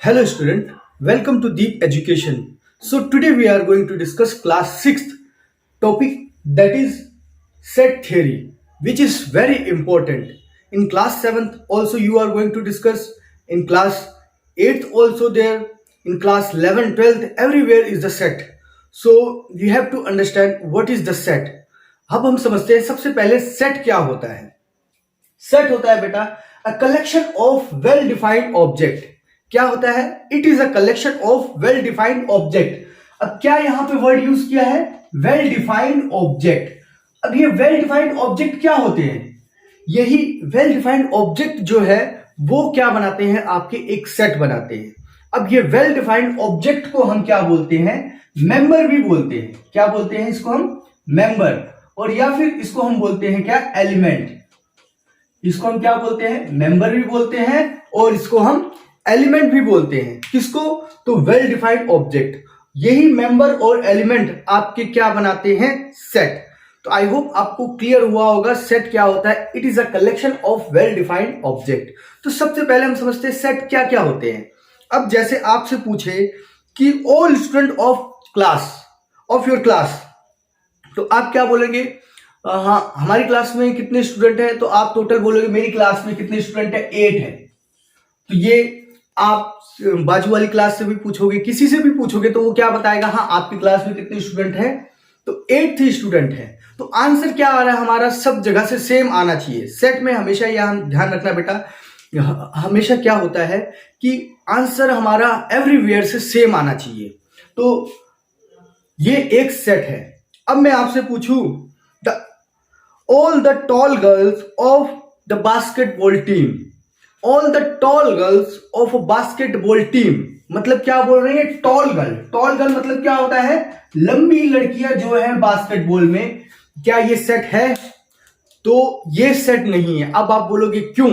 Hello student, welcome to Deep Education. So today we are going to discuss class 6th topic, that is set theory, which is very important. In class 7th also you are going to discuss, in class 8th also there, in class 11th, 12th, everywhere is the set. So you have to understand what is the set. अब हम समझते हैं सबसे पहले set क्या होता है। Set होता है बेटा a collection of well defined object. क्या होता है? It is a collection of well defined object. अब क्या यहां पे वर्ड यूज किया है? Well defined object. अब ये वेल डिफाइंड ऑब्जेक्ट क्या होते हैं? यही वेल डिफाइंड ऑब्जेक्ट जो है वो क्या बनाते हैं? आपके एक सेट बनाते हैं। अब ये वेल डिफाइंड ऑब्जेक्ट को हम क्या बोलते हैं? मेंबर भी बोलते हैं। क्या बोलते हैं इसको हम? मेंबर। और या फिर इसको हम बोलते हैं क्या? एलिमेंट। इसको हम क्या बोलते हैं? मेंबर भी बोलते हैं और इसको हम एलिमेंट भी बोलते हैं। किसको? तो वेल डिफाइंड ऑब्जेक्ट। यही मेंबर और एलिमेंट आपके क्या बनाते हैं? सेट। तो आई होप आपको क्लियर हुआ होगा सेट क्या होता है। It is a collection of well defined object. तो सबसे पहले हम समझते हैं सेट क्या क्या होते हैं। अब जैसे आपसे पूछे कि all student of your class, तो आप क्या बोलेंगे? हाँ, हमारी क्लास में कितने स्टूडेंट हैं? तो आप टोटल बोलोगे मेरी क्लास में कितने स्टूडेंट है? 8 है। तो ये आप बाजू वाली क्लास से भी पूछोगे, किसी से भी पूछोगे तो वो क्या बताएगा? हाँ, आपकी क्लास में कितने स्टूडेंट हैं? तो 8 ही स्टूडेंट हैं। तो आंसर क्या आ रहा है हमारा? सब जगह से सेम आना चाहिए। सेट में हमेशा यहां ध्यान रखना बेटा, हमेशा क्या होता है कि आंसर हमारा एवरीवेयर से सेम आना चाहिए। तो ये एक सेट है। अब मैं आपसे पूछूं all the tall girls of the basketball team, all the tall girls of a basketball team, मतलब क्या बोल रहे हैं? Tall girl. टॉल गर्ल मतलब क्या होता है? लंबी लड़कियां जो है बास्केटबॉल में। क्या ये सेट है? तो ये सेट नहीं है। अब आप बोलोगे क्यों?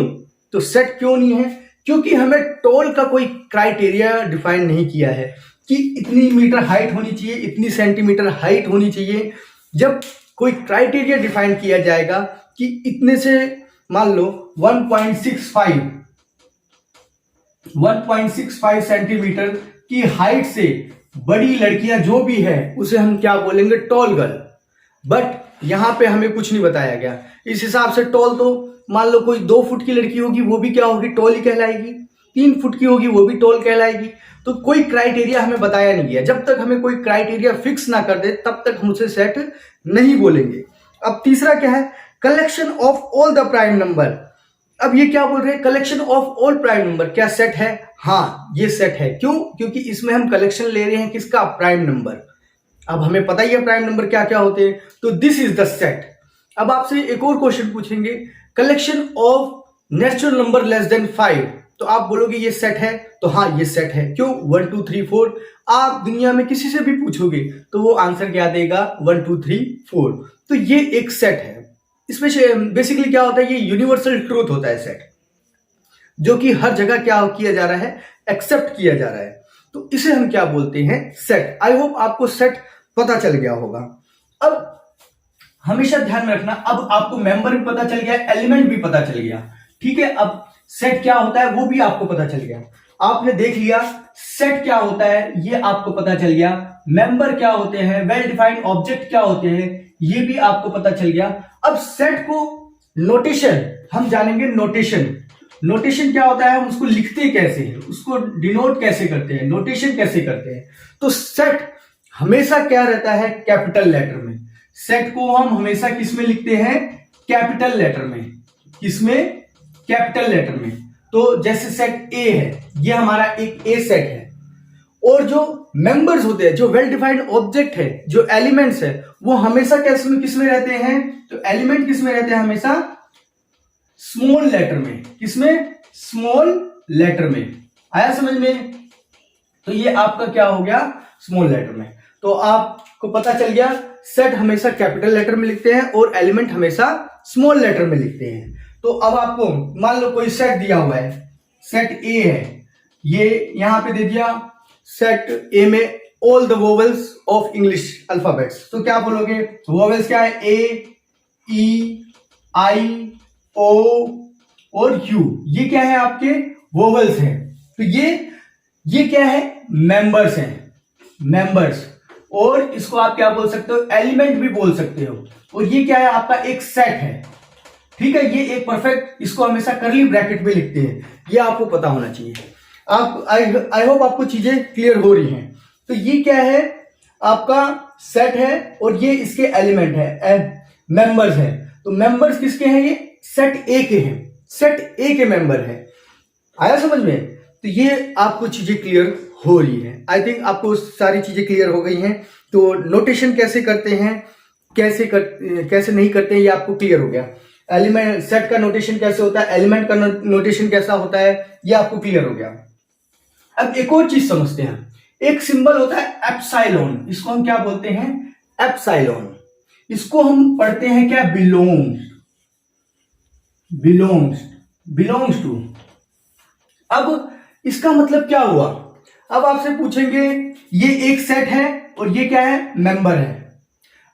तो सेट क्यों नहीं है? क्योंकि हमें टॉल का कोई क्राइटेरिया डिफाइन नहीं किया है कि इतनी मीटर हाइट होनी चाहिए, इतनी सेंटीमीटर हाइट होनी चाहिए। जब कोई क्राइटेरिया डिफाइन किया जाएगा कि इतने से, मान लो 1.65 सेंटीमीटर की हाइट से बड़ी लड़कियां जो भी है उसे हम क्या बोलेंगे? Tall girl. बट यहां पे हमें कुछ नहीं बताया गया। इस हिसाब से टॉल तो मान लो कोई 2 फुट की लड़की होगी वो भी क्या होगी? टॉल ही कहलाएगी। 3 फुट की होगी वो भी टॉल कहलाएगी। तो कोई क्राइटेरिया हमें बताया नहीं गया। जब तक हमें कोई क्राइटेरिया फिक्स ना कर दे तब तक हम उसे सेट नहीं बोलेंगे। अब तीसरा क्या है? Collection of all the prime number. अब ये क्या बोल रहे हैं? Collection of all prime number. क्या सेट है? हाँ, ये सेट है। क्यों? क्योंकि इसमें हम कलेक्शन ले रहे हैं किसका? Prime number. अब हमें पता ही है प्राइम नंबर क्या क्या होते हैं। तो दिस इज द सेट। अब आपसे एक और क्वेश्चन पूछेंगे, collection of natural number less then 5, तो आप बोलोगे ये सेट है। तो हाँ, ये सेट है। क्यों? 1 2 3 4। आप दुनिया में किसी से भी पूछोगे तो वो आंसर क्या देगा? 1 2 3 4। तो ये एक सेट है। इसमें बेसिकली क्या होता है? ये यूनिवर्सल ट्रूथ होता है सेट, जो कि हर जगह क्या किया जा रहा है? एक्सेप्ट किया जा रहा है। तो इसे हम क्या बोलते हैं? सेट। आई होप आपको सेट पता चल गया होगा। अब हमेशा ध्यान में रखना, अब आपको मेंबर भी पता चल गया, एलिमेंट भी पता चल गया। ठीक है, अब सेट क्या होता है वो भी आपको पता चल गया। आपने देख लिया सेट क्या होता है, ये आपको पता चल गया। मेंबर क्या होते हैं, वेल डिफाइंड ऑब्जेक्ट क्या होते हैं, ये भी आपको पता चल गया। अब सेट को नोटेशन हम जानेंगे। नोटेशन क्या होता है, हम उसको लिखते कैसे हैं, उसको डिनोट कैसे करते हैं, नोटेशन कैसे करते हैं। तो सेट हमेशा क्या रहता है? कैपिटल लेटर में। सेट को हम हमेशा किस में लिखते हैं? कैपिटल लेटर में। किसमें? कैपिटल लेटर में। तो जैसे सेट ए है, ये हमारा एक ए सेट है। और जो मेंबर्स होते हैं, जो वेल डिफाइंड ऑब्जेक्ट है, जो एलिमेंट्स है, वो हमेशा किसमें रहते हैं? तो एलिमेंट किसमें रहते हैं? हमेशा स्मॉल लेटर में। किसमें? स्मॉल लेटर में। आया समझ में? तो ये आपका क्या हो गया? स्मॉल लेटर में। तो आपको पता चल गया सेट हमेशा कैपिटल लेटर में लिखते हैं और एलिमेंट हमेशा स्मॉल लेटर में लिखते हैं। तो अब आपको मान लो कोई सेट दिया हुआ है, सेट ए है, ये यहां पे दे दिया सेट ए में all the vowels of English alphabets. तो क्या बोलोगे? वोवेल्स क्या है? ए, ई, आई, ओ और यू। ये क्या है? आपके वोवेल्स हैं। तो ये ये क्या है, मेंबर्स हैं, मेंबर्स। और इसको आप क्या बोल सकते हो, एलिमेंट भी बोल सकते हो। और ये क्या है, आपका एक सेट है, ठीक है। ये एक परफेक्ट, इसको हमेशा करली ब्रैकेट में लिखते हैं, ये आपको पता होना चाहिए। आप आई होप आपको चीजें क्लियर हो रही हैं। तो ये क्या है, आपका सेट है और ये इसके एलिमेंट है, मेंबर्स है। तो मेंबर्स किसके हैं, ये सेट ए के हैं, सेट ए के मेंबर है। आया समझ में? तो ये आपको चीजें क्लियर हो रही है। आई थिंक आपको सारी चीजें क्लियर हो गई हैं। तो नोटेशन कैसे करते हैं, कैसे नहीं करते हैं, ये आपको क्लियर हो गया। एलिमेंट सेट का नोटेशन कैसे होता है, एलिमेंट का नोटेशन कैसा होता है, ये आपको क्लियर हो गया। अब एक और चीज समझते हैं। एक सिंबल होता है एप्सिलॉन, इसको हम क्या बोलते हैं, एप्सिलॉन। इसको हम पढ़ते हैं क्या, बिलोंग्स टू। अब इसका मतलब क्या हुआ, अब आपसे पूछेंगे, ये एक सेट है और ये क्या है, मेंबर है।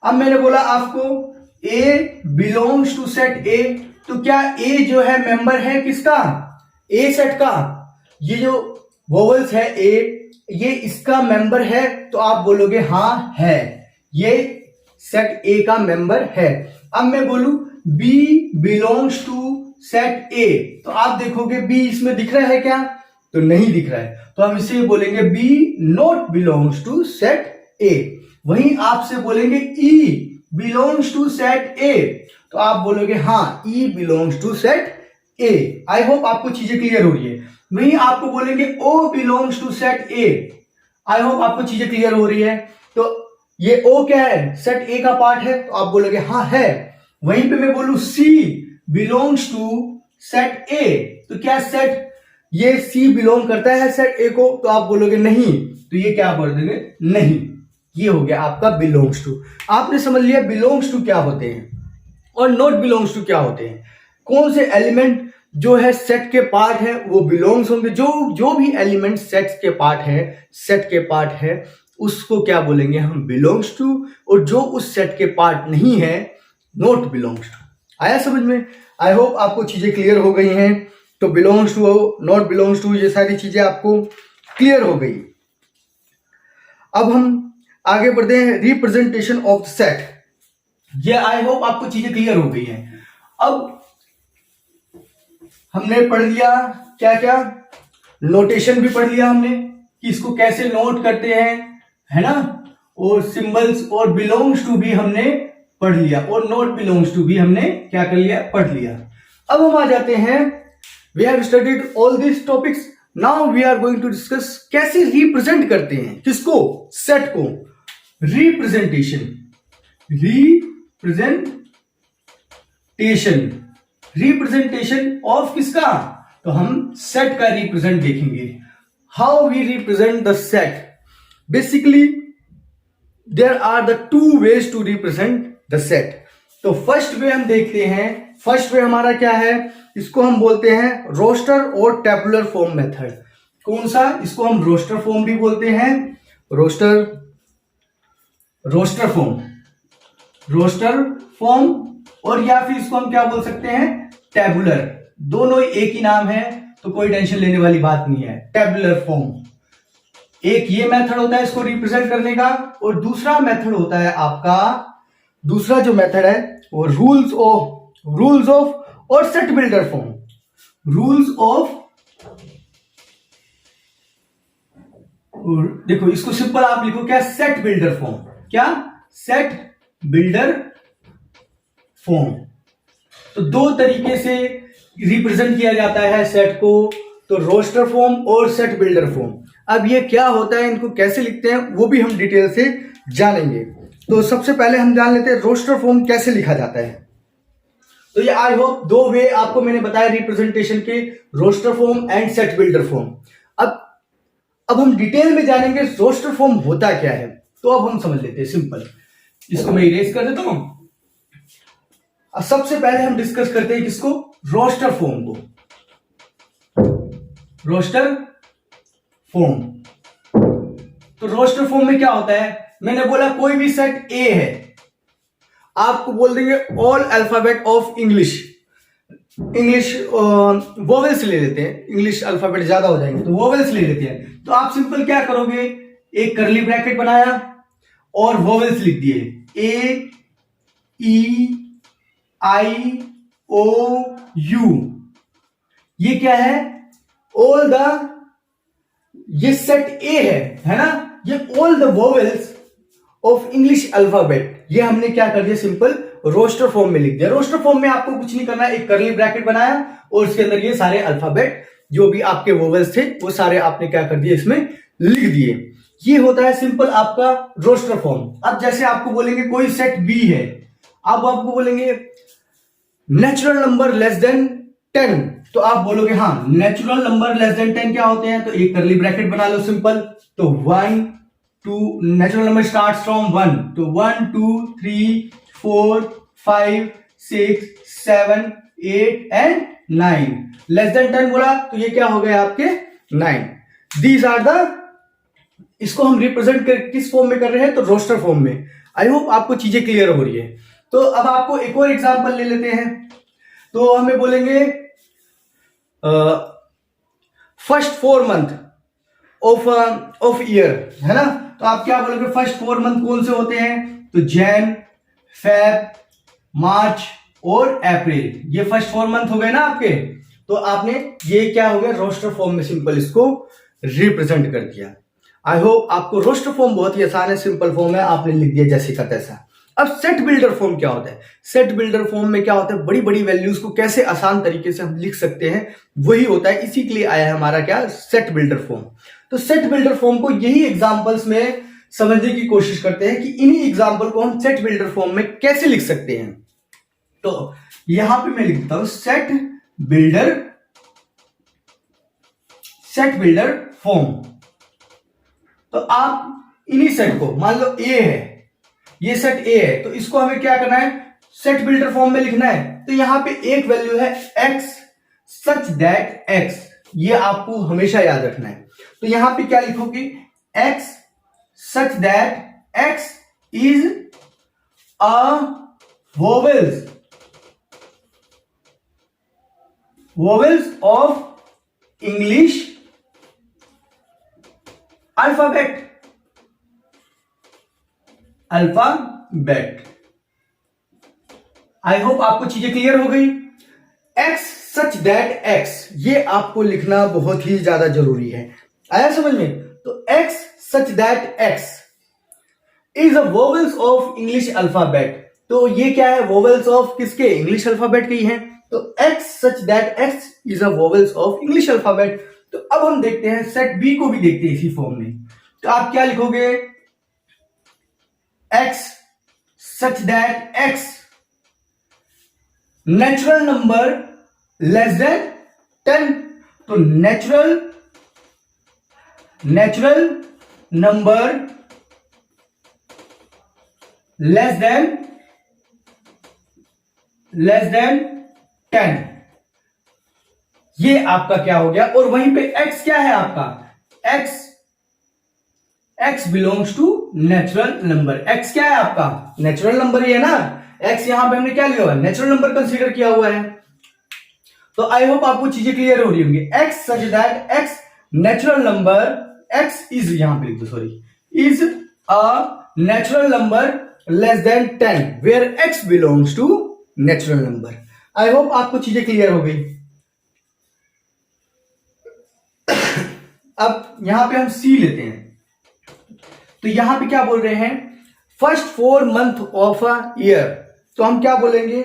अब मैंने बोला आपको ए बिलोंग्स टू सेट ए, तो क्या ए जो है मेंबर है किसका, ए सेट का। ये जो वोवेल्स है ए, ये इसका मेंबर है, तो आप बोलोगे हाँ है, ये सेट ए का मेंबर है। अब मैं बोलूं B belongs to set A, तो आप देखोगे बी इसमें दिख रहा है क्या, तो नहीं दिख रहा है, तो हम इसे बोलेंगे B not belongs to set A. वहीं आपसे बोलेंगे E belongs to set A, तो आप बोलोगे हाँ E belongs to set A. I hope आपको चीजें क्लियर हो रही है। वहीं आपको बोलेंगे O belongs to set A, I hope आपको चीजें क्लियर हो रही है। तो ये ओ क्या है, सेट ए का पार्ट है, तो आप बोलोगे हाँ है। वहीं पे मैं बोलूं सी बिलोंग्स टू सेट ए, तो क्या सेट ये सी बिलोंग करता है सेट ए को, तो आप बोलोगे नहीं, तो ये क्या बोल देंगे, नहीं। ये हो गया आपका बिलोंग्स टू। आपने समझ लिया बिलोंग्स टू क्या होते हैं और नॉट बिलोंग्स टू क्या होते हैं। कौन से एलिमेंट जो है सेट के पार्ट है वो बिलोंग्स होंगे, जो भी एलिमेंट सेट के पार्ट है उसको क्या बोलेंगे हम, बिलोंग्स टू। और जो उस सेट के पार्ट नहीं है, नॉट बिलोंग्स टू। आया समझ में? आई होप आपको चीजें क्लियर हो गई हैं। तो belongs to, not belongs to, ये सारी चीजें आपको क्लियर हो गई। अब हम आगे बढ़ते हैं, रिप्रेजेंटेशन ऑफ द सेट। ये आई होप आपको चीजें क्लियर हो गई हैं। अब हमने पढ़ लिया क्या क्या, नोटेशन भी पढ़ लिया हमने कि इसको कैसे नोट करते हैं, है ना। और सिंबल्स और बिलोंग्स टू भी हमने पढ़ लिया और नॉट बिलोंग्स टू भी हमने क्या कर लिया, पढ़ लिया। अब हम आ जाते हैं, we have studied all this topics, now we are going to discuss कैसे रिप्रेजेंट करते हैं किसको, सेट को। रिप्रेजेंटेशन ऑफ किसका, तो हम सेट का रिप्रेजेंट देखेंगे। How we represent the set, basically there are the two ways to represent the set. तो फर्स्ट वे हम देखते हैं, फर्स्ट वे हमारा क्या है, इसको हम बोलते हैं रोस्टर और टेबुलर फॉर्म मेथड। कौन सा, इसको हम रोस्टर फॉर्म भी बोलते हैं, रोस्टर फॉर्म, और या फिर इसको हम क्या बोल सकते हैं, टेबुलर। दोनों एक ही नाम है, तो कोई टेंशन लेने वाली बात नहीं है। टेबुलर फॉर्म एक ये मेथड होता है इसको रिप्रेजेंट करने का, और दूसरा मेथड होता है आपका, दूसरा जो मेथड है वो रूल्स ऑफ और सेट बिल्डर फॉर्म। देखो इसको सिंपल आप लिखो क्या, सेट बिल्डर फॉर्म। क्या, सेट बिल्डर फॉर्म। तो दो तरीके से रिप्रेजेंट किया जाता है सेट को, तो रोस्टर फॉर्म और सेट बिल्डर फॉर्म। अब ये क्या होता है, इनको कैसे लिखते हैं, वो भी हम डिटेल से जानेंगे। तो सबसे पहले हम जान लेते हैं रोस्टर फॉर्म कैसे लिखा जाता है। तो ये आई होप दो वे आपको मैंने बताया रिप्रेजेंटेशन के, roster form and set builder form. अब हम डिटेल में जानेंगे रोस्टर फॉर्म होता क्या है। तो अब हम समझ लेते हैं सिंपल, इसको मैं इरेज कर देता हूं। अब सबसे पहले हम डिस्कस करते हैं किसको, रोस्टर फॉर्म को। रोस्टर फॉर्म, तो रोस्टर फॉर्म में क्या होता है, मैंने बोला कोई भी सेट ए है, आपको बोल देंगे all alphabet of English, English vowels ले लेते हैं, इंग्लिश अल्फाबेट ज्यादा हो जाएंगे तो वोवेल्स ले लेते हैं। तो आप सिंपल क्या करोगे, एक करली ब्रैकेट बनाया और वोवेल्स लिख दिए, ए ई आई ओ यू। ये क्या है, ऑल द, ये सेट ए है ना, ये all the vowels of English alphabet, ये हमने क्या कर दिया, सिंपल रोस्टर फॉर्म में लिख दिया। रोस्टर फॉर्म में आपको कुछ नहीं करना है, एक करली ब्रैकेट बनाया और उसके अंदर ये सारे अल्फाबेट जो भी आपके वोवेल्स थे वो सारे आपने क्या कर दिए, इसमें लिख दिए। ये होता है सिंपल आपका रोस्टर फॉर्म। अब जैसे आपको बोलेंगे कोई सेट बी है, अब आपको बोलेंगे नेचुरल नंबर लेस देन 10, तो आप बोलोगे हाँ नेचुरल नंबर लेस देन 10 क्या होते हैं, तो एक करली ब्रैकेट बना लो सिंपल। तो 1 2, नेचुरल नंबर स्टार्ट फ्रॉम 1, तो 1 2 3 4 5 6 7 8 एंड 9। लेस देन 10 बोला तो ये क्या हो गए आपके 9। दीज आर द, इसको हम रिप्रेजेंट किस फॉर्म में कर रहे हैं, तो रोस्टर फॉर्म में। आई होप आपको चीजें क्लियर हो रही है। तो अब आपको एक और एग्जांपल ले लेते हैं। तो हमें बोलेंगे फर्स्ट 4 मंथ ऑफ ईयर, है ना। तो आप क्या बोलोगे, फर्स्ट 4 मंथ कौन से होते हैं, तो जैन, फेब, मार्च और अप्रैल, ये फर्स्ट 4 मंथ हो गए ना आपके। तो आपने ये क्या हो गया, रोस्टर फॉर्म में सिंपल इसको रिप्रेजेंट कर दिया। आई होप आपको रोस्टर फॉर्म बहुत ही आसान है, सिंपल फॉर्म है, आपने लिख दिया जैसे का तैसा। अब सेट बिल्डर फॉर्म क्या होता है, सेट बिल्डर फॉर्म में क्या होता है, बड़ी बड़ी वैल्यूज को कैसे आसान तरीके से हम लिख सकते हैं, वही होता है। इसी के लिए आया है हमारा क्या, सेट बिल्डर फॉर्म। तो सेट बिल्डर फॉर्म को यही एग्जांपल्स में समझने की कोशिश करते हैं कि इन्हीं एग्जांपल को हम सेट बिल्डर फॉर्म में कैसे लिख सकते हैं। तो यहां पे मैं लिखता हूं सेट बिल्डर फॉर्म। तो आप इन्हीं सेट को, मान लो ए है, ये सेट ए है, तो इसको हमें क्या करना है, सेट बिल्डर फॉर्म में लिखना है। तो यहां पे एक वैल्यू है x सच दैट x, ये आपको हमेशा याद रखना है। तो यहां पे क्या लिखोगे, x such that x is a vowels of English alphabet. I hope आपको चीजें क्लियर हो गई। x सच दैट x, ये आपको लिखना बहुत ही ज्यादा जरूरी है। आया समझ में। तो x such that x is a vowels of English alphabet. तो ये क्या है, वोवेल्स ऑफ किसके, इंग्लिश अल्फाबेट के ही है। तो x such that x is a vowels of English alphabet. तो अब हम देखते हैं सेट बी को भी देखते हैं इसी फॉर्म में। तो आप क्या लिखोगे, x such that x natural number less than 10। तो नेचुरल नंबर लेस देन 10, ये आपका क्या हो गया। और वहीं पे x क्या है आपका, x belongs to natural number. x क्या है आपका, नेचुरल नंबर ही है ना। x यहां पे हमने क्या लिया हुआ है, नेचुरल नंबर कंसीडर किया हुआ है। तो आई होप आपको चीजें क्लियर हो रही होंगी। x such that x natural number, x is, यहां पे लिख दो sorry, is a natural number less than 10 where x belongs to natural number. I hope आपको चीजें क्लियर हो गई। अब यहां पे हम c लेते हैं। तो यहां पे क्या बोल रहे हैं, first 4 month of a year. तो हम क्या बोलेंगे,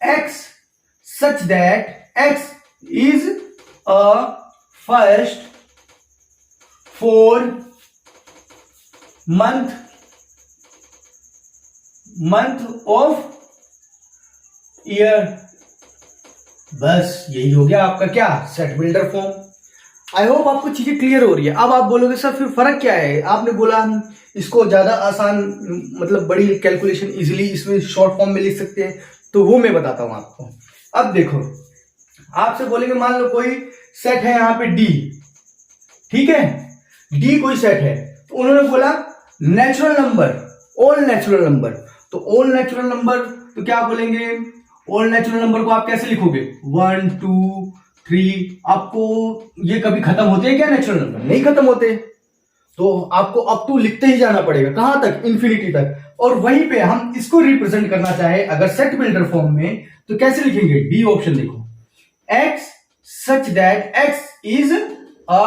x such that x is a first 4 month of year. बस यही हो गया आपका क्या, सेट बिल्डर फॉर्म। आई होप आपको चीजें क्लियर हो रही है। अब आप बोलोगे सर फिर फर्क क्या है, आपने बोला हम इसको ज्यादा आसान, मतलब बड़ी कैलकुलेशन इजीली इसमें शॉर्ट फॉर्म में लिख सकते हैं। तो वो मैं बताता हूं आपको। अब देखो, आपसे बोलेंगे मान लो कोई सेट है यहां पे डी, ठीक है, डी कोई सेट है। तो उन्होंने बोला natural number, all natural number. तो ऑल नेचुरल नंबर, तो क्या बोलेंगे, ऑल नेचुरल नंबर को आप कैसे लिखोगे? 1 2 3। आपको ये कभी खत्म होते हैं क्या नेचुरल नंबर? नहीं खत्म होते, तो आपको अप टू लिखते ही जाना पड़ेगा। कहां तक? इन्फिनिटी तक। और वहीं पे हम इसको रिप्रेजेंट करना चाहे अगर सेट बिल्डर फॉर्म में, तो कैसे लिखेंगे? डी ऑप्शन देखो, x such that x is a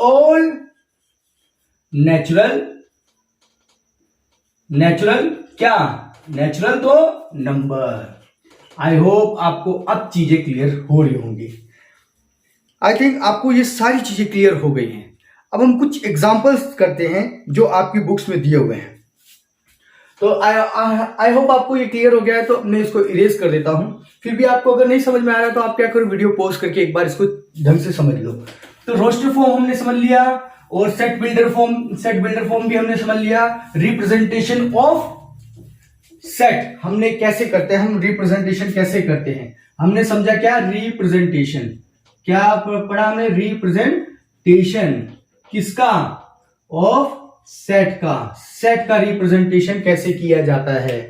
all natural क्या? नेचुरल तो नंबर। आई होप आपको अब चीजें क्लियर हो रही होंगी। आई थिंक आपको ये सारी चीजें क्लियर हो गई हैं। अब हम कुछ एग्जांपल्स करते हैं जो आपकी बुक्स में दिए हुए हैं। तो आई होप आपको ये क्लियर हो गया है, तो मैं इसको इरेज कर देता हूं। फिर भी आपको अगर नहीं समझ में आ रहा है तो आप क्या करो, वीडियो पॉज करके एक बार इसको ढंग से समझ लो। तो रोस्टर फॉर्म हमने समझ लिया, और सेट बिल्डर फॉर्म भी हमने समझ लिया। रिप्रेजेंटेशन ऑफ सेट हमने कैसे करते हैं, हम रिप्रेजेंटेशन कैसे करते हैं हमने समझा। क्या रिप्रेजेंटेशन, क्या पढ़ा हमने? रिप्रेजेंटेशन किसका? ऑफ सेट का। सेट का रिप्रेजेंटेशन कैसे किया जाता है।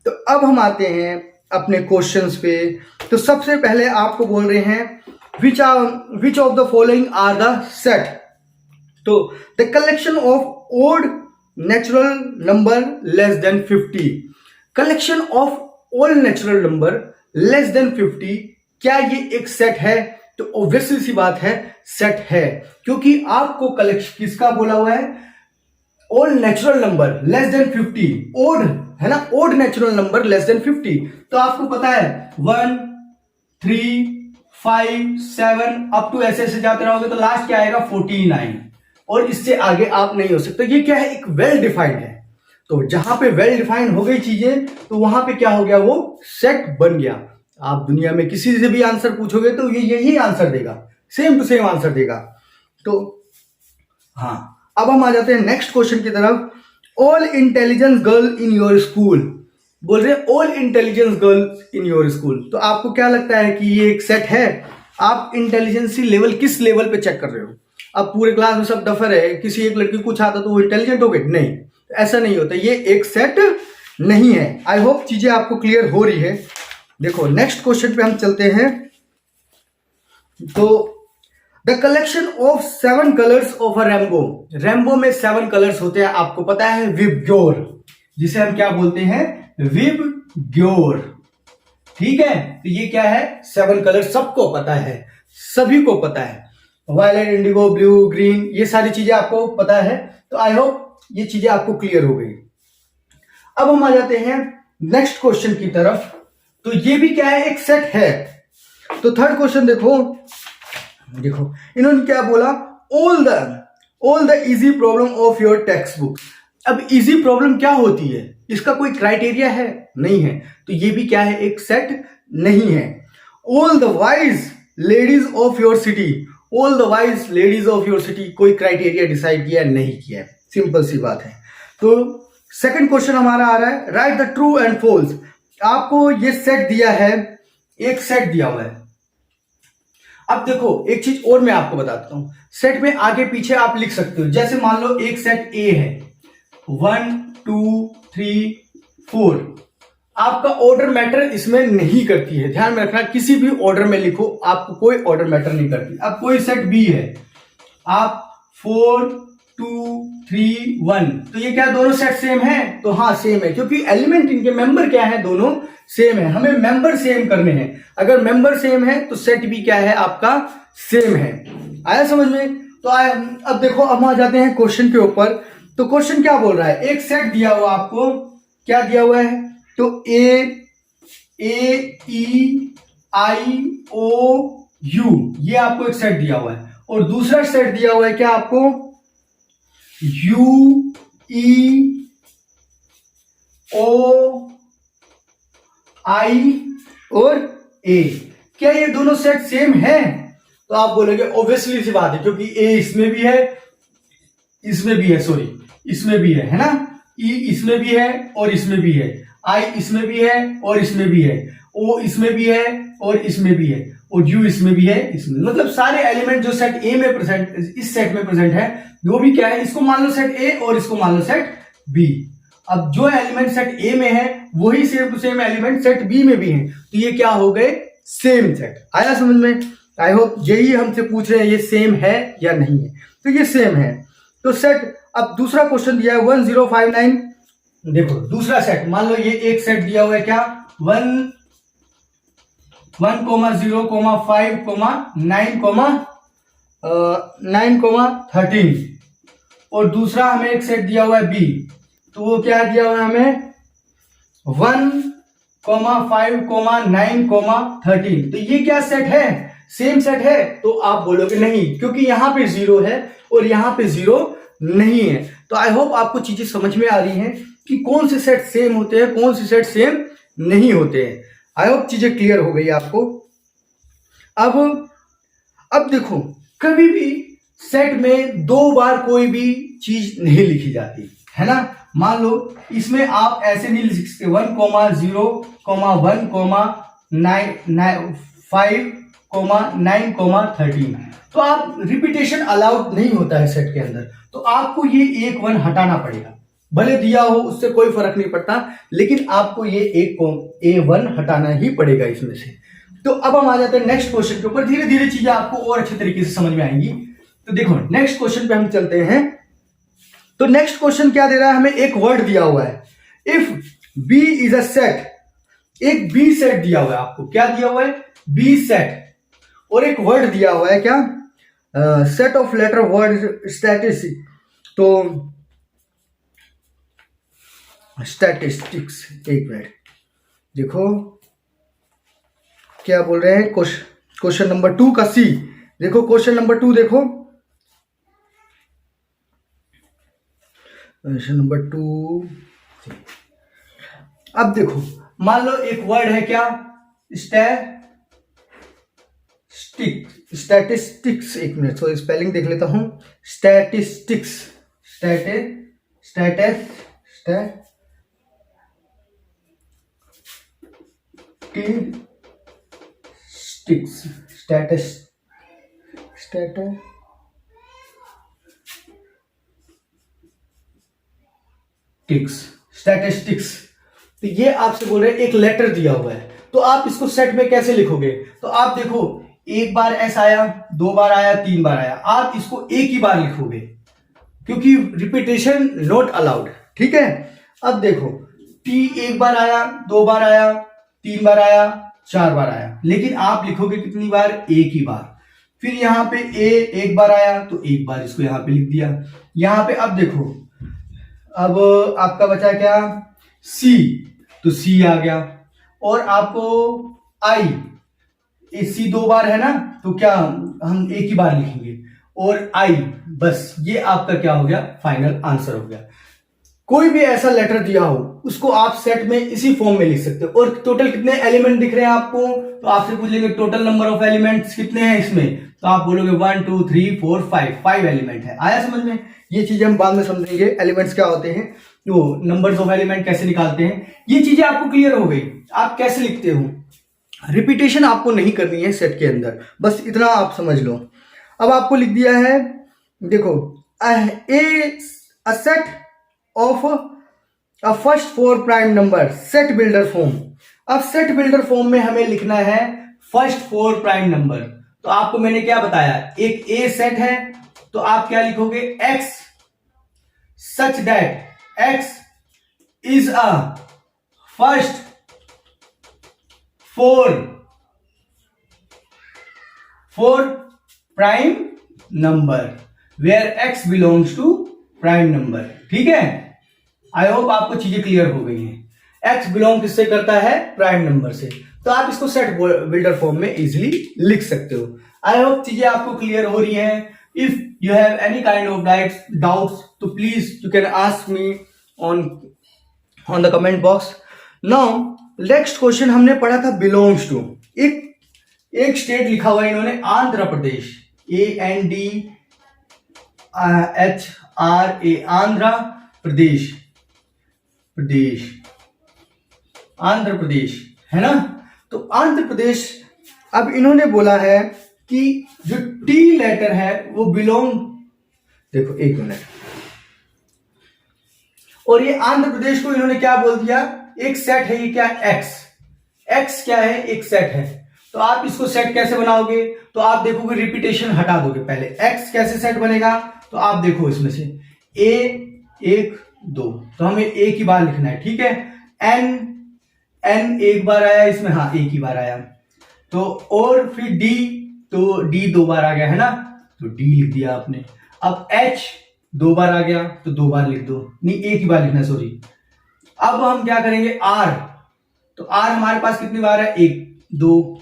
तो अब हम आते हैं अपने क्वेश्चंस पे। तो सबसे पहले आपको बोल रहे हैं which of the following are the set. तो the collection of odd natural number less than 50। Collection of all natural number less than 50, क्या ये एक सेट है? तो ऑब्वियसली सी बात है, सेट है, क्योंकि आपको कलेक्शन किसका बोला हुआ है? All natural number less than 50, odd है ना, odd natural number less than 50। तो आपको पता है 1 3 5 7 अप टू ऐसे ऐसे जाते रहोगे तो लास्ट क्या आएगा? 49, और इससे आगे आप नहीं हो सकते। ये क्या है? एक वेल डिफाइंड है। तो जहां पे वेल डिफाइंड हो गई चीजें, तो वहां पे क्या हो गया? वो सेट बन गया। आप दुनिया में किसी से भी आंसर पूछोगे तो ये यही आंसर देगा, सेम टू सेम आंसर देगा। तो हाँ, अब हम आ जाते हैं नेक्स्ट क्वेश्चन की तरफ। All intelligence girl in your school, बोल रहे हैं all intelligence girl in your school. तो आपको क्या लगता है कि ये एक सेट है? आप इंटेलिजेंसी लेवल किस लेवल पे चेक कर रहे हो? अब पूरे क्लास में सब डफर है, किसी एक लड़की को कुछ आता तो वो इंटेलिजेंट हो गए? नहीं, ऐसा नहीं होता, ये एक सेट नहीं है। आई होप चीजें आपको क्लियर हो रही है। देखो नेक्स्ट क्वेश्चन पे हम चलते हैं। तो the collection of 7 colours of a rainbow. Rainbow में 7 कलर्स होते हैं, आपको पता है, विबग्योर, जिसे हम क्या बोलते हैं? विबग्योर। ठीक है, तो ये क्या है? 7 कलर सबको पता है, सभी को पता है। वायलेट, इंडिगो, ब्लू, ग्रीन, ये सारी चीजें आपको पता है। तो आई होप ये चीजें आपको क्लियर हो गई। अब हम आ जाते हैं नेक्स्ट क्वेश्चन की तरफ। तो ये भी क्या है? एक सेट है। तो थर्ड क्वेश्चन देखो इन्होंने क्या बोला? All the easy problem of your text book. अब इजी प्रॉब्लम क्या होती है? इसका कोई क्राइटेरिया है? नहीं है। तो ये भी क्या है? एक सेट नहीं है। All the wise ladies of your city, all the wise ladies of your city, कोई क्राइटेरिया डिसाइड किया नहीं किया है, सिंपल सी बात है। तो सेकंड क्वेश्चन हमारा आ रहा है, right the true and false. आपको ये सेट दिया है, एक सेट दिया हुआ है। अब देखो एक चीज और मैं आपको बताता हूं, सेट में आगे पीछे आप लिख सकते हो। जैसे मान लो एक सेट ए है, 1 2 3 4। आपका ऑर्डर मैटर इसमें नहीं करती है, ध्यान में रखना। किसी भी ऑर्डर में लिखो, आपको कोई ऑर्डर मैटर नहीं करती। अब कोई सेट बी है, आप 4 2 3 1, तो ये क्या दोनों सेट सेम है? तो हाँ सेम है, क्योंकि एलिमेंट इनके मेंबर क्या है? दोनों सेम है। हमें मेंबर सेम करने हैं। अगर मेंबर सेम है तो सेट भी क्या है? आपका सेम है। आया समझ में? तो अब देखो, अब हम आ जाते हैं क्वेश्चन के ऊपर। तो क्वेश्चन क्या बोल रहा है? एक सेट दिया हुआ, आपको क्या दिया हुआ है? तो ए ई आई ओ यू, ये आपको एक सेट दिया हुआ है। और दूसरा सेट दिया हुआ है क्या आपको? यू ई ओ आई और ए। क्या ये दोनों सेट सेम है? तो आप बोलोगे ऑब्वियसली सी बात है, क्योंकि ए इसमें भी है, इसमें भी है, सॉरी इसमें भी है ना, ई इसमें भी है और इसमें भी है, आई इसमें भी है और इसमें भी है, ओ इसमें भी है और इसमें भी है, और यू इसमें भी है, इसमें। मतलब सारे एलिमेंट जो सेट ए में प्रेजेंट, इस सेट में प्रेजेंट है, वो भी क्या है? इसको मान लो सेट ए और इसको मान लो सेट बी। अब जो एलिमेंट सेट ए में है वही same to same element set B में भी हैं, तो ये क्या हो गए, सेम सेट। आया समझ में? आई होप यही हमसे पूछ रहे हैं ये सेम है या नहीं है, तो ये सेम है। तो सेट, अब दूसरा क्वेश्चन दिया है 1059, देखो दूसरा सेट, मान लो ये एक सेट दिया हुआ है क्या, 1 0 5 9 13, और दूसरा हमें एक सेट दिया हुआ है बी, तो वो क्या दिया हुआ है हमें 1 5 9 13, तो ये क्या सेट है, सेम सेट है? तो आप बोलोगे नहीं, क्योंकि यहां पे 0 है और यहां पे 0 नहीं है। तो आई होप आपको चीजें समझ में आ रही हैं कि कौन से सेट सेम होते हैं, कौन से सेट सेम नहीं होते हैं। आई होप चीजें क्लियर हो गई आपको। अब देखो, कभी भी सेट में 2 बार कोई भी चीज नहीं लिखी जाती है ना। मान लो इसमें आप ऐसे नहीं लिख सकते 1 0 1 5 9 13, तो आप रिपीटेशन अलाउड नहीं होता है सेट के अंदर, तो आपको ये एक 1 हटाना पड़ेगा, भले दिया हो उससे कोई फर्क नहीं पड़ता, लेकिन आपको ये एक A1 हटाना ही पड़ेगा इसमें से। तो अब हम आ जाते हैं नेक्स्ट क्वेश्चन के ऊपर, धीरे धीरे चीजें आपको और अच्छे तरीके से समझ में आएंगी। तो देखो नेक्स्ट क्वेश्चन पे हम चलते हैं। तो नेक्स्ट क्वेश्चन क्या दे रहा है हमें, एक वर्ड दिया हुआ है, if B is a set, एक बी सेट दिया हुआ है आपको, क्या दिया हुआ है, बी सेट, और एक वर्ड दिया हुआ है क्या, set of letter word statistic, तो स्टैटिस्टिक्स, एक मिनट देखो क्या बोल रहे हैं, क्वेश्चन नंबर 2 का सी, देखो क्वेश्चन नंबर 2 देखो, क्वेश्चन नंबर 2। अब देखो मान लो एक वर्ड है क्या, स्टैटिस्टिक्स, एक मिनट सो स्पेलिंग देख लेता हूं, स्टैटिस्टिक्स, स्टैटिस्टिक्स, तो ये आपसे बोल रहे हैं एक लेटर दिया हुआ है, तो आप इसको सेट में कैसे लिखोगे, तो आप देखो एक बार एस आया, 2 बार आया, 3 बार आया, आप इसको एक ही बार लिखोगे क्योंकि रिपीटेशन नॉट अलाउड, ठीक है। अब देखो टी एक बार आया, 2 बार आया, 3 बार आया, 4 बार आया, लेकिन आप लिखोगे कितनी बार, एक ही बार। फिर यहां पे ए एक बार आया तो एक बार इसको यहां पे लिख दिया, यहां पे अब देखो, अब आपका बचा क्या, सी, तो सी आ गया, और आपको आई, सी 2 बार है ना, तो क्या हम एक ही बार लिखेंगे, और आई, बस ये आपका क्या हो गया, फाइनल आंसर हो गया। कोई भी ऐसा लेटर दिया हो उसको आप सेट में इसी फॉर्म में लिख सकते हो। और टोटल कितने एलिमेंट दिख रहे हैं आपको, तो आपसे पूछ लेंगे टोटल नंबर ऑफ एलिमेंट्स कितने हैं इसमें, तो आप बोलोगे 1 2 3 4 5 एलिमेंट है। आया समझ में? ये चीजें हम बाद में समझेंगे, एलिमेंट्स क्या होते हैं, तो नंबर्स ऑफ एलिमेंट कैसे निकालते हैं, ये चीजें आपको क्लियर हो गई। आप कैसे लिखते हो, रिपीटेशन आपको नहीं करनी है सेट के अंदर, बस इतना आप समझ लो। अब आपको लिख दिया है, देखो a set of a first 4 prime number set builder form। अब सेट बिल्डर फॉर्म में हमें लिखना है फर्स्ट 4 प्राइम नंबर, तो आपको मैंने क्या बताया, एक ए सेट है, तो आप क्या लिखोगे, x such that x is a first 4 prime number where x belongs to prime number। ठीक है, आई होप आपको चीजें क्लियर हो गई हैं। x बिलोंग किससे करता है, प्राइम नंबर से, तो आप इसको सेट बिल्डर फॉर्म में इजीली लिख सकते हो। आई होप चीजें आपको क्लियर हो रही हैं। If you have any kind of doubts तो please you can ask me on the comment box. Now next question हमने पढ़ा था बिलोंग्स टू, एक स्टेट लिखा हुआ है इन्होंने, आंध्र प्रदेश, ANDHRA, आंध्र प्रदेश है ना। तो आंध्र प्रदेश, अब इन्होंने बोला है कि जो टी लेटर है वो बिलोंग, देखो एक मिनट, और ये आंध्र प्रदेश को इन्होंने क्या बोल दिया, एक सेट है ये क्या, एक्स। एक्स क्या है, एक सेट है। तो आप इसको सेट कैसे बनाओगे, तो आप देखोगे रिपीटेशन हटा दोगे पहले। एक्स कैसे सेट बनेगा, तो आप देखो इसमें से ए, एक, दो, तो हमें एक ही बार लिखना है, ठीक है। एन, एन एक बार आया इसमें, हाँ एक ही बार आया। तो और फिर डी, तो डी दो बार आ गया है ना, तो डी लिख दिया आपने। अब एच दो बार आ गया, तो दो बार लिख दो, नहीं एक ही बार लिखना है, सॉरी। अब हम क्या करेंगे, आर, तो आर हमारे पास कितनी बार है, एक, दो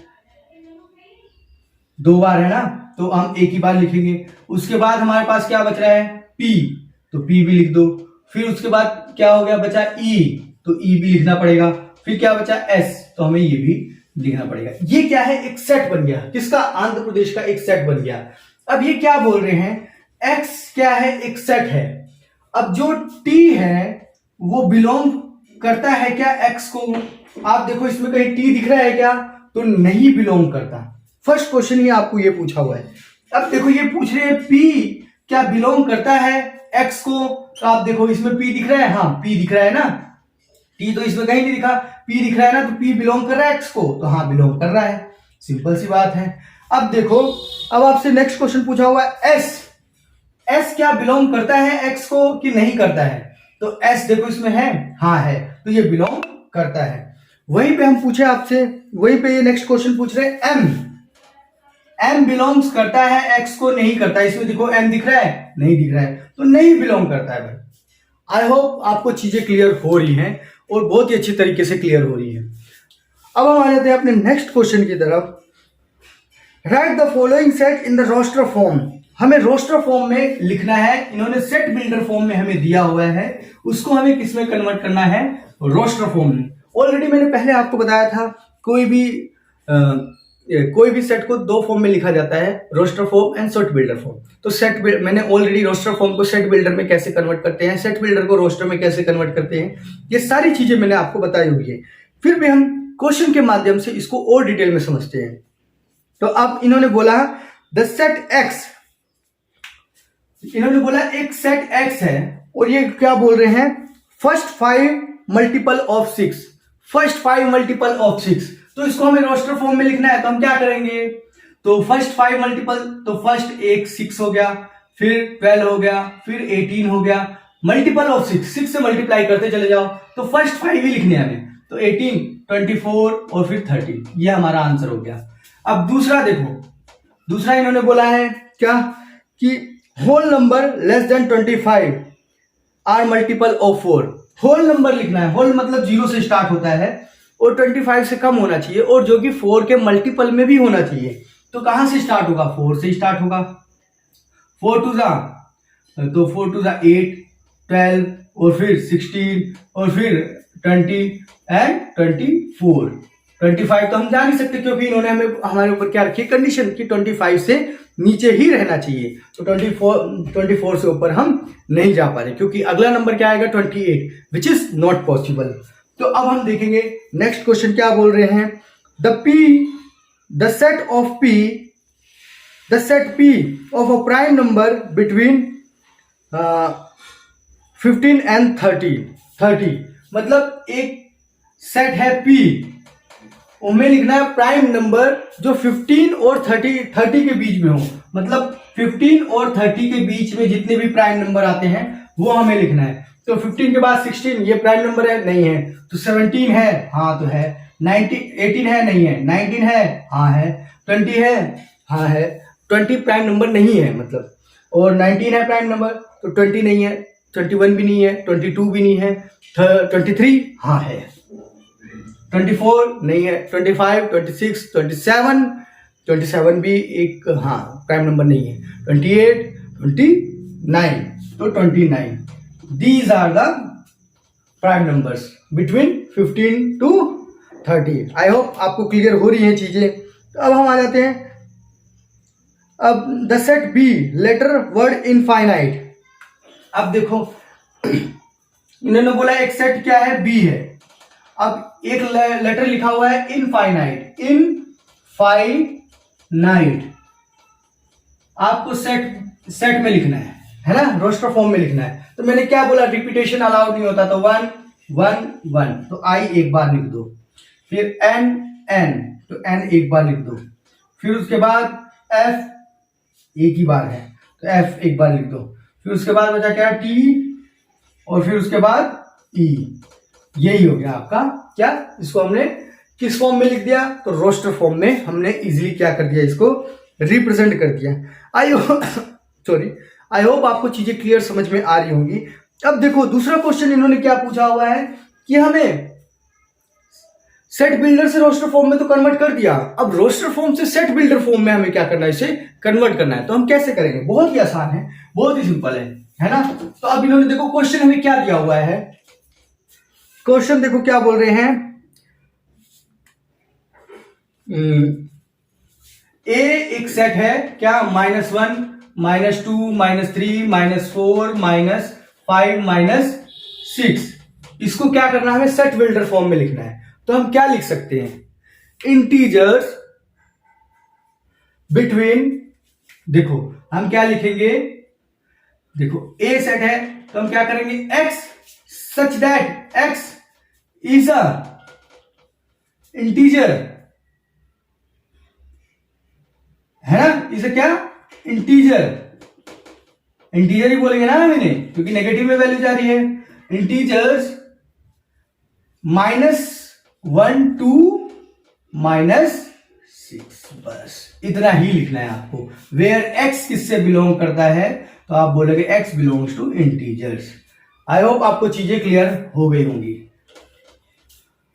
बार है ना, तो हम एक ही बार लिखेंगे। उसके बाद हमारे पास क्या बच रहा है, पी, तो पी भी लिख दो। फिर उसके बाद क्या हो गया, बचा ई, तो ई भी लिखना पड़ेगा। फिर क्या बचा, एस, तो हमें ये भी लिखना पड़ेगा। ये क्या है, एक सेट बन गया, किसका, आंध्र प्रदेश का एक सेट बन गया। अब ये क्या बोल रहे हैं, एक्स क्या है, एक सेट है। अब जो टी है वो बिलोंग करता है क्या, एक्स को। आप देखो इसमें कहीं टी दिख रहा है क्या, तो नहीं बिलोंग करता। फर्स्ट क्वेश्चन ये आपको ये पूछा हुआ है। अब देखो ये पूछ रहे हैं पी क्या बिलोंग करता है एक्स को, तो आप देखो इसमें पी दिख रहा है, हाँ पी दिख रहा है ना, टी तो इसमें कहीं नहीं दिखा, पी दिख रहा है ना, तो पी बिलोंग कर रहा है एक्स को, तो हाँ बिलोंग कर रहा है, सिंपल सी बात है। अब देखो, अब आपसे नेक्स्ट क्वेश्चन पूछा हुआ है एस, एस क्या बिलोंग करता है एक्स को कि नहीं करता है, तो एस देखो इसमें है, हाँ है, तो ये बिलोंग करता है। वहीं पे हम पूछे आपसे, वहीं पे ये नेक्स्ट क्वेश्चन पूछ रहे हैं एम, एम बिलोंग्स करता है एक्स को, नहीं करता है। इसमें देखो एम दिख रहा है, नहीं दिख रहा है, तो नहीं बिलोंग करता है भाई। आई होप आपको चीजें क्लियर हो रही हैं और बहुत ही अच्छी तरीके से क्लियर हो रही हैं। अब हम आ जाते हैं अपने नेक्स्ट क्वेश्चन की तरफ। Write the following set in the roster form, हमें रोस्टर फॉर्म में लिखना है। इन्होंने सेट बिल्डर फॉर्म में हमें दिया हुआ है, उसको हमें किस में कन्वर्ट करना है, रोस्टर फॉर्म में। ऑलरेडी मैंने पहले आपको बताया था, कोई भी सेट को दो फॉर्म में लिखा जाता है, roster form and set builder form. तो मैंने ऑलरेडी रोस्टर फॉर्म को सेट बिल्डर में कैसे कन्वर्ट करते हैं, सेट बिल्डर को रोस्टर में कैसे कन्वर्ट करते हैं, ये सारी चीजें मैंने आपको बताई हुई है। फिर भी हम क्वेश्चन के माध्यम से इसको और डिटेल में समझते हैं। तो अब इन्होंने बोला द सेट एक्स, इन्होंने बोला एक सेट एक्स है और ये क्या बोल रहे हैं, first 5 multiple of 6, first 5 multiple of 6। तो इसको हमें रोस्टर फॉर्म में लिखना है, तो हम क्या करेंगे, तो फर्स्ट 5 मल्टीपल, तो फर्स्ट एक 6 हो गया, फिर 12 हो गया, फिर 18 हो गया, मल्टीपल ऑफ 6 से मल्टीप्लाई करते चले जाओ, तो फर्स्ट 5 ही लिखने हैं हमें, तो 18, 24 और फिर 30, ये हमारा आंसर हो गया। अब दूसरा देखो, दूसरा इन्होंने बोला है क्या कि whole number less than 25 are multiple of 4। Whole number लिखना है, होल मतलब 0 से स्टार्ट होता है और 25 से कम होना चाहिए, और जो कि 4 के मल्टीपल में भी होना चाहिए। तो कहां से स्टार्ट होगा, 4 से स्टार्ट होगा। 4 टू जा, तो 4 टू जा 8, 12 और फिर 16 और फिर 20 एंड 24। 25 तो हम जा नहीं सकते, क्योंकि इन्होंने हमें हमारे ऊपर क्या रखी कंडीशन कि 25 से नीचे ही रहना चाहिए। तो 24 से ऊपर हम नहीं जा पा रहे, क्योंकि अगला नंबर क्या आएगा 28, विच इज नॉट पॉसिबल। तो अब हम देखेंगे नेक्स्ट क्वेश्चन क्या बोल रहे हैं, the set P of a prime number between 15 and 30, मतलब एक सेट है P, उनमें लिखना है प्राइम नंबर जो 15 और 30 के बीच में हो, मतलब 15 और 30 के बीच में जितने भी प्राइम नंबर आते हैं वो हमें लिखना है। तो 15 के बाद 16 ये प्राइम नंबर है, नहीं है, तो 17 है, हाँ तो है, 18 है, नहीं है, 19 है, हाँ है, 20 है, हाँ है, 20 प्राइम नंबर नहीं है मतलब, और 19 है प्राइम नंबर, तो 20 नहीं है, 21 भी नहीं है, 22 भी नहीं है, 23 हाँ है, 24 नहीं है, 25, 26, 27 भी एक हाँ प्राइम नंबर नहीं है, 28, 29, तो 29। These are the prime numbers between 15 to 30। I hope आपको क्लियर हो रही हैं चीजें। तो अब हम आ जाते हैं, अब the set B letter word infinite. अब देखो इन्होंने बोला एक सेट क्या है, बी है। अब एक लेटर लिखा हुआ है इनफाइनाइट, इनफाइनाइट आपको सेट में लिखना है ना, रोस्टर फॉर्म में लिखना है। तो मैंने क्या बोला, रिपीटेशन अलाउड नहीं होता, तो 1 1 1, तो I एक बार लिख दो। फिर N N, तो N एक बार लिख दो। फिर उसके बाद F एक ही बार है, तो F एक बार लिख दो। फिर उसके बाद बचा क्या, T, और फिर उसके बाद E। यही हो गया आपका क्या, इसको हमने किस फॉर्म में लिख दिया, तो रोस्टर फॉर्म में हमने इजीली क्या कर दिया, इसको रिप्रेजेंट कर दिया। आई होप आपको चीजें क्लियर समझ में आ रही होंगी। अब देखो दूसरा क्वेश्चन इन्होंने क्या पूछा हुआ है कि हमें सेट बिल्डर से रोस्टर फॉर्म में तो कन्वर्ट कर दिया, अब रोस्टर फॉर्म से सेट बिल्डर फॉर्म में हमें क्या करना है, इसे कन्वर्ट करना है। तो हम कैसे करेंगे, बहुत ही आसान है, बहुत ही सिंपल है ना। तो अब इन्होंने देखो क्वेश्चन हमें क्या दिया हुआ है, क्वेश्चन देखो क्या बोल रहे हैं, ए एक सेट है क्या, -1 -2 -3 -4 -5 -6, इसको क्या करना है, हमें सेट बिल्डर फॉर्म में लिखना है। तो हम क्या लिख सकते हैं, इंटीजर्स बिटवीन, देखो हम क्या लिखेंगे, देखो ए सेट है तो हम क्या करेंगे, x such that x is a integer, है ना, इसे क्या, इंटीजर, इंटीजर ही बोलेंगे ना मैंने, क्योंकि नेगेटिव में वैल्यू जा रही है। इंटीजर्स -1 to -6, बस इतना ही लिखना है आपको। वेयर x किससे बिलोंग करता है, तो आप बोलोगे x belongs to integers. I hope आपको चीजें क्लियर हो गई होंगी।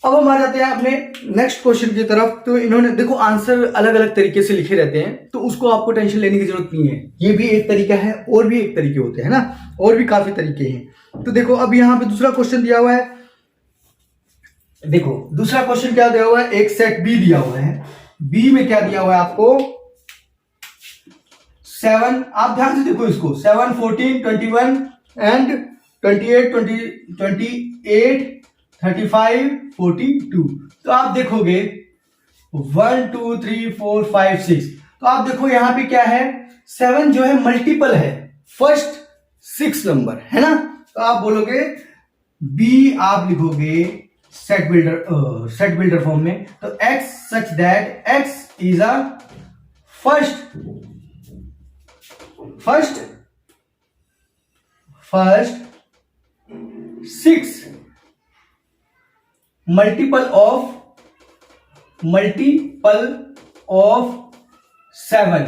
अब हम आ जाते हैं अपने नेक्स्ट क्वेश्चन की तरफ। तो इन्होंने देखो आंसर अलग अलग तरीके से लिखे रहते हैं, तो उसको आपको टेंशन लेने की जरूरत नहीं है, ये भी एक तरीका है और भी एक तरीके होते हैं ना, और भी काफी तरीके हैं। तो देखो अब यहाँ पे दूसरा क्वेश्चन दिया हुआ है, देखो दूसरा क्वेश्चन क्या दिया हुआ है, एक सेट बी दिया हुआ है, बी में क्या दिया हुआ है आपको, 7, आप ध्यान से देखो इसको, 7 14 21 एंड 28 28 35 42, तो आप देखोगे 1 2 3 4 5 6, तो आप देखो यहां पे क्या है, 7 जो है मल्टीपल है फर्स्ट 6 नंबर, है ना। तो आप बोलोगे बी, आप लिखोगे सेट बिल्डर फॉर्म में, तो x such that x is a first first 6 multiple of 7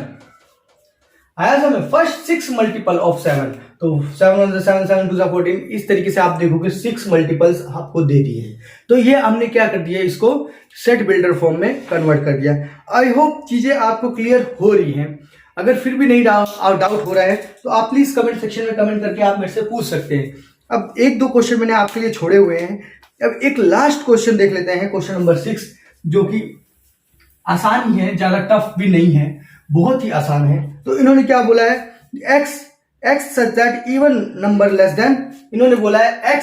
आया समझ, फर्स्ट 6 मल्टीपल ऑफ 7, तो 7 1 7 7 2 14, इस तरीके से आप देखोगे 6 मल्टीपल्स आपको दे दिए हैं। तो ये हमने क्या कर दिया, इसको सेट बिल्डर फॉर्म में कन्वर्ट कर दिया। आई होप चीजें आपको क्लियर हो रही हैं। अगर फिर भी नहीं डाउट हो रहा है तो आप प्लीज कमेंट सेक्शन में कमेंट करके आप मेरे से पूछ सकते हैं। अब एक दो क्वेश्चन मैंने आपके लिए छोड़े हुए हैं, अब एक लास्ट क्वेश्चन देख लेते हैं, क्वेश्चन नंबर 6, जो कि आसान ही है, ज्यादा टफ भी नहीं है, बहुत ही आसान है। तो इन्होंने क्या बोला है, x such that even number less than, इन्होंने बोला है x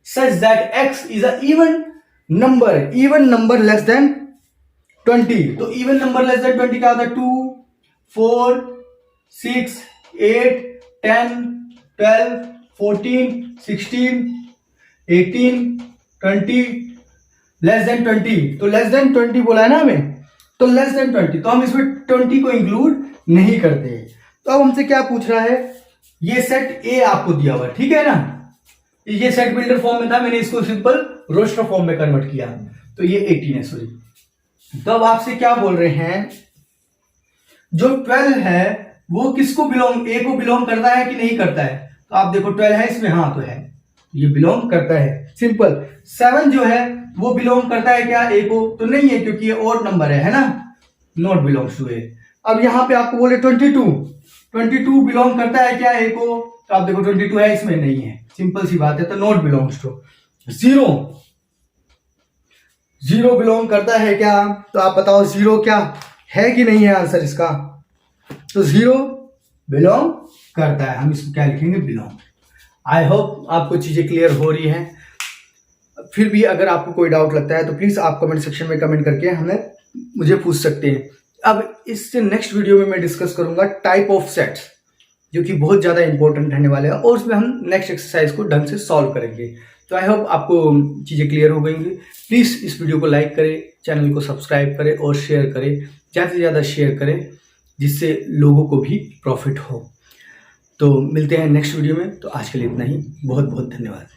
such that x is a even number less than 20, तो even number less than 20 क्या होता है, 2 4 6 8 10 12 14 16 18 20 लेस देन 20, तो लेस देन 20 बोला है ना हमें, तो लेस देन 20, तो हम इसमें 20 को इंक्लूड नहीं करते हैं। तो अब हमसे क्या पूछ रहा है, ये सेट ए आपको दिया हुआ, ठीक है ना, ये सेट बिल्डर फॉर्म में था, मैंने इसको सिंपल रोस्टर फॉर्म में कन्वर्ट किया, तो ये 18 है, सॉरी। तो अब आपसे क्या बोल रहे हैं, जो 12 है वो किसको बिलोंग, ए को बिलोंग करता है कि नहीं करता है, तो आप देखो 12 है इसमें, हाँ तो है, ये बिलोंग करता है, सिंपल। 7 जो है वो बिलोंग करता है क्या ए को, तो नहीं है क्योंकि ये ऑड नंबर है ना, नॉट बिलोंग्स टू ए। अब यहां पे आपको बोले 22 बिलोंग करता है क्या ए को, तो आप देखो 22 है इसमें, नहीं है, सिंपल सी बात है, तो नॉट बिलोंग्स टू। 0 बिलोंग करता है क्या, तो आप बताओ 0 क्या है कि नहीं है आंसर इसका, तो 0 बिलोंग करता है, हम इसको क्या लिखेंगे, बिलोंग। आई होप आपको चीजें क्लियर हो रही हैं। फिर भी अगर आपको कोई डाउट लगता है तो प्लीज आप कमेंट सेक्शन में कमेंट करके मुझे पूछ सकते हैं। अब इससे नेक्स्ट वीडियो में मैं डिस्कस करूंगा टाइप ऑफ सेट्स, जो कि बहुत ज़्यादा इंपॉर्टेंट रहने वाले हैं, और उसमें हम नेक्स्ट एक्सरसाइज को ढंग से सॉल्व करेंगे। तो आई होप आपको चीज़ें क्लियर हो गई होंगी। प्लीज़ इस वीडियो को लाइक करें, चैनल को सब्सक्राइब करें और शेयर करें, ज़्यादा से ज़्यादा शेयर करें, जिससे लोगों को भी प्रॉफिट हो। तो मिलते हैं नेक्स्ट वीडियो में। तो आज के लिए इतना ही। बहुत बहुत धन्यवाद।